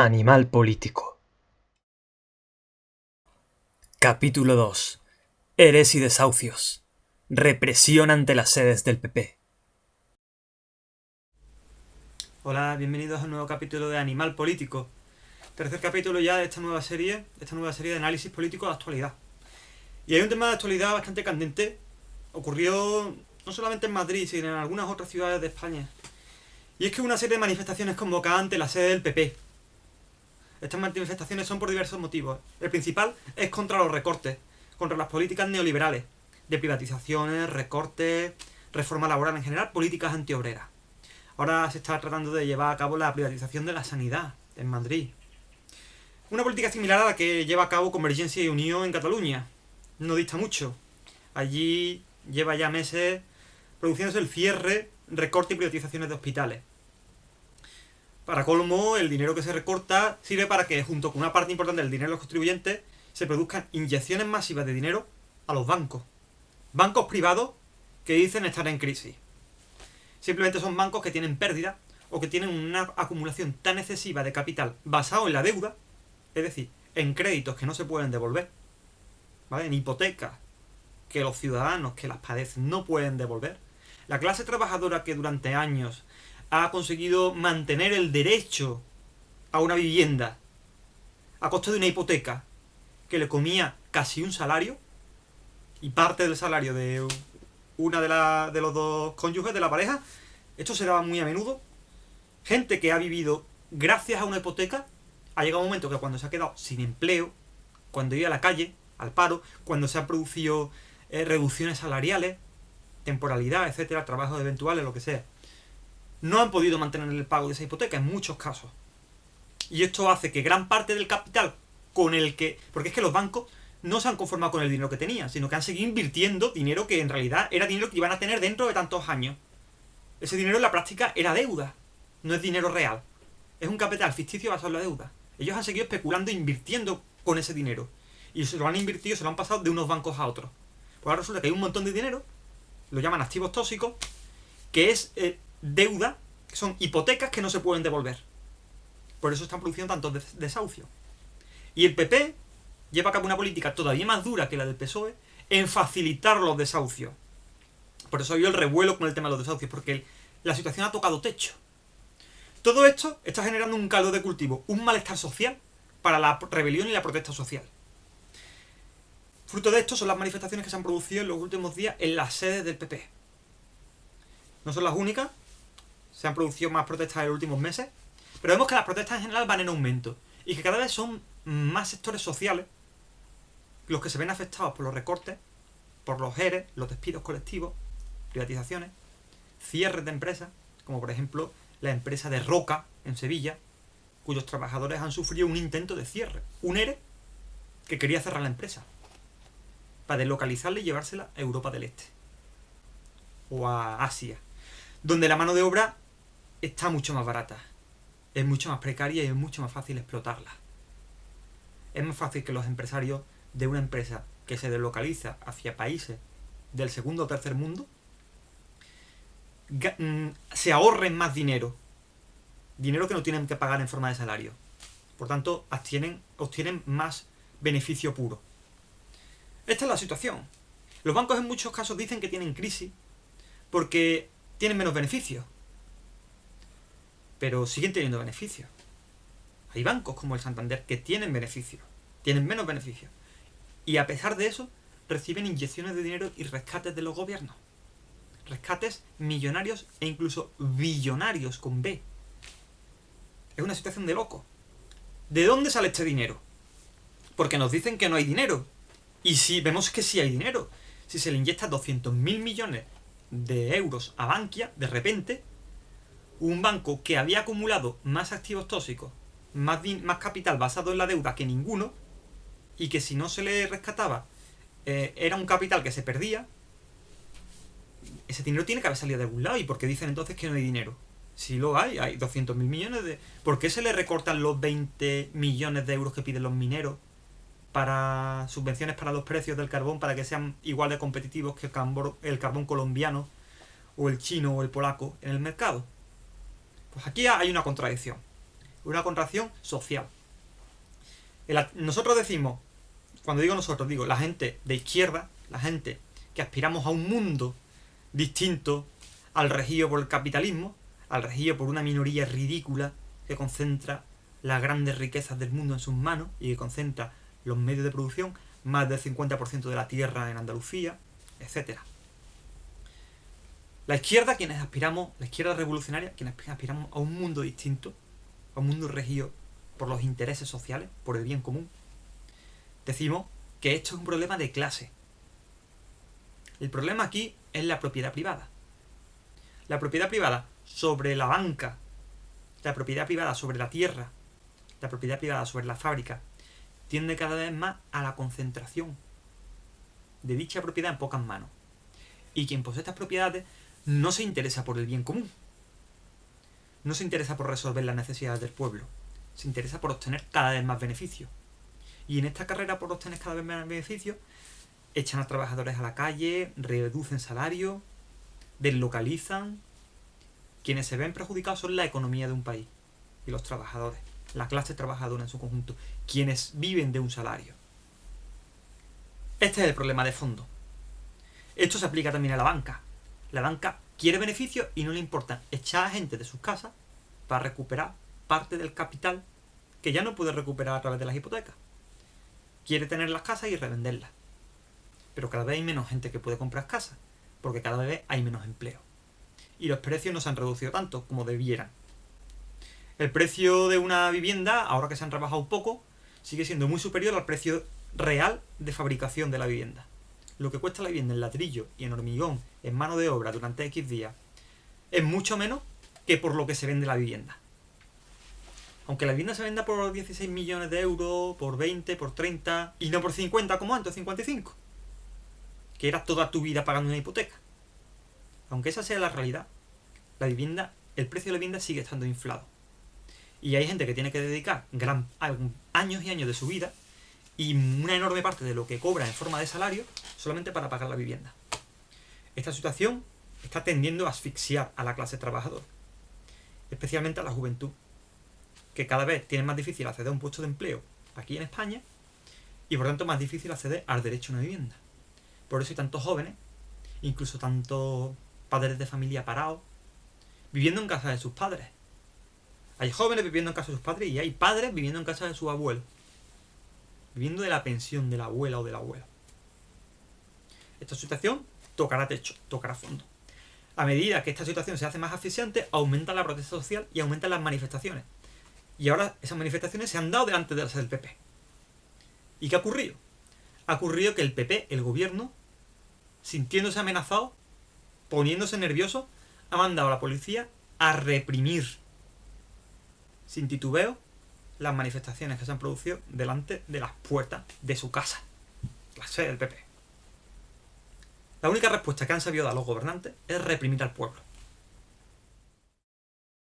Animal político. Capítulo 2. Eres y desahucios. Represión ante las sedes del PP. Hola, bienvenidos a un nuevo capítulo de Animal Político. Tercer capítulo ya de esta nueva serie de análisis político de actualidad. Y hay un tema de actualidad bastante candente. Ocurrió no solamente en Madrid, sino en algunas otras ciudades de España. Y es que una serie de manifestaciones convocadas ante la sede del PP. Estas manifestaciones son por diversos motivos. El principal es contra los recortes, contra las políticas neoliberales, de privatizaciones, recortes, reforma laboral en general, políticas antiobreras. Ahora se está tratando de llevar a cabo la privatización de la sanidad en Madrid. Una política similar a la que lleva a cabo Convergencia y Unió en Cataluña. No dista mucho. Allí lleva ya meses produciéndose el cierre, recorte y privatizaciones de hospitales. Para colmo, el dinero que se recorta sirve para que, junto con una parte importante del dinero de los contribuyentes, se produzcan inyecciones masivas de dinero a los bancos. Bancos privados que dicen estar en crisis. Simplemente son bancos que tienen pérdidas o que tienen una acumulación tan excesiva de capital basado en la deuda, es decir, en créditos que no se pueden devolver, ¿vale? En hipotecas que los ciudadanos que las padecen no pueden devolver. La clase trabajadora que durante años ha conseguido mantener el derecho a una vivienda a costa de una hipoteca que le comía casi un salario y parte del salario de una de los dos cónyuges de la pareja. Esto se daba muy a menudo. Gente que ha vivido gracias a una hipoteca ha llegado un momento que cuando se ha quedado sin empleo, cuando iba a la calle, al paro, cuando se han producido reducciones salariales, temporalidad, etcétera, trabajos eventuales, lo que sea, no han podido mantener el pago de esa hipoteca en muchos casos. Y esto hace que gran parte del capital con el que... Porque es que los bancos no se han conformado con el dinero que tenían, sino que han seguido invirtiendo dinero que en realidad era dinero que iban a tener dentro de tantos años. Ese dinero en la práctica era deuda, no es dinero real. Es un capital ficticio basado en la deuda. Ellos han seguido especulando e invirtiendo con ese dinero. Y se lo han invertido, se lo han pasado de unos bancos a otros. Pues ahora resulta que hay un montón de dinero, lo llaman activos tóxicos, que es... deuda, que son hipotecas que no se pueden devolver. Por eso están produciendo tantos desahucios. Y el PP lleva a cabo una política todavía más dura que la del PSOE en facilitar los desahucios. Por eso ha habido el revuelo con el tema de los desahucios, porque la situación ha tocado techo. Todo esto está generando un caldo de cultivo, un malestar social para la rebelión y la protesta social. Fruto de esto son las manifestaciones que se han producido en los últimos días en las sedes del PP. No son las únicas. Se han producido más protestas en los últimos meses, pero vemos que las protestas en general van en aumento y que cada vez son más sectores sociales los que se ven afectados por los recortes, por los ERE, los despidos colectivos, privatizaciones, cierres de empresas, como por ejemplo la empresa de Roca en Sevilla, cuyos trabajadores han sufrido un intento de cierre, un ERE que quería cerrar la empresa para deslocalizarla y llevársela a Europa del Este o a Asia, donde la mano de obra está mucho más barata, es mucho más precaria y es mucho más fácil explotarla. Es más fácil que los empresarios de una empresa que se deslocaliza hacia países del segundo o tercer mundo se ahorren más dinero que no tienen que pagar en forma de salario. Por tanto, obtienen más beneficio puro. Esta es la situación. Los bancos en muchos casos dicen que tienen crisis porque tienen menos beneficios. Pero siguen teniendo beneficios. Hay bancos como el Santander que tienen beneficios, tienen menos beneficios. Y a pesar de eso, reciben inyecciones de dinero y rescates de los gobiernos. Rescates millonarios e incluso billonarios con B. Es una situación de loco. ¿De dónde sale este dinero? Porque nos dicen que no hay dinero. Y si vemos que sí hay dinero. Si se le inyecta 200.000 millones de euros a Bankia, de repente, un banco que había acumulado más activos tóxicos, más capital basado en la deuda que ninguno, y que si no se le rescataba era un capital que se perdía, ese dinero tiene que haber salido de algún lado. ¿Y por qué dicen entonces que no hay dinero? Si lo hay 200.000 millones de... ¿Por qué se le recortan los 20 millones de euros que piden los mineros para subvenciones para los precios del carbón, para que sean igual de competitivos que el carbón colombiano o el chino o el polaco en el mercado? Pues aquí hay una contradicción. una contracción social. Nosotros decimos, cuando digo nosotros, digo la gente de izquierda, la gente que aspiramos a un mundo distinto al regido por el capitalismo, al regido por una minoría ridícula que concentra las grandes riquezas del mundo en sus manos y que concentra los medios de producción, más del 50% de la tierra en Andalucía, etc. La izquierda, quienes aspiramos, la izquierda revolucionaria, quienes aspiramos a un mundo distinto, a un mundo regido por los intereses sociales, por el bien común, decimos que esto es un problema de clase. El problema aquí es la propiedad privada. La propiedad privada sobre la banca, la propiedad privada sobre la tierra, la propiedad privada sobre la fábrica, tiende cada vez más a la concentración de dicha propiedad en pocas manos. Y quien posee estas propiedades no se interesa por el bien común. No se interesa por resolver las necesidades del pueblo. Se interesa por obtener cada vez más beneficios. Y en esta carrera por obtener cada vez más beneficios, echan a trabajadores a la calle, reducen salarios, deslocalizan. Quienes se ven perjudicados son la economía de un país y los trabajadores, la clase trabajadora en su conjunto, quienes viven de un salario. Este es el problema de fondo. Esto se aplica también a la banca. La banca quiere beneficios y no le importa echar a gente de sus casas para recuperar parte del capital que ya no puede recuperar a través de las hipotecas. Quiere tener las casas y revenderlas. Pero cada vez hay menos gente que puede comprar casas, porque cada vez hay menos empleo. Y los precios no se han reducido tanto como debieran. El precio de una vivienda, ahora que se han rebajado un poco, sigue siendo muy superior al precio real de fabricación de la vivienda. Lo que cuesta la vivienda en ladrillo y en hormigón, en mano de obra durante X días, es mucho menos que por lo que se vende la vivienda. Aunque la vivienda se venda por 16 millones de euros, por 20, por 30, y no por 50 como antes, 55. Que era toda tu vida pagando una hipoteca. Aunque esa sea la realidad, el precio de la vivienda sigue estando inflado. Y hay gente que tiene que dedicar años y años de su vida y una enorme parte de lo que cobra en forma de salario solamente para pagar la vivienda. Esta situación está tendiendo a asfixiar a la clase trabajadora, especialmente a la juventud, que cada vez tiene más difícil acceder a un puesto de empleo aquí en España y por tanto más difícil acceder al derecho a una vivienda. Por eso hay tantos jóvenes, incluso tantos padres de familia parados, viviendo en casa de sus padres. Hay jóvenes viviendo en casa de sus padres y hay padres viviendo en casa de sus abuelos, viviendo de la pensión de la abuela o del abuelo. Esta situación tocará techo, tocará fondo. A medida que esta situación se hace más asfixiante, aumenta la protesta social y aumentan las manifestaciones. Y ahora esas manifestaciones se han dado delante de las del PP. ¿Y qué ha ocurrido? Ha ocurrido que el PP, el gobierno, sintiéndose amenazado, poniéndose nervioso, ha mandado a la policía a reprimir sin titubeo las manifestaciones que se han producido delante de las puertas de su casa, la sede del PP. La única respuesta que han sabido dar los gobernantes es reprimir al pueblo.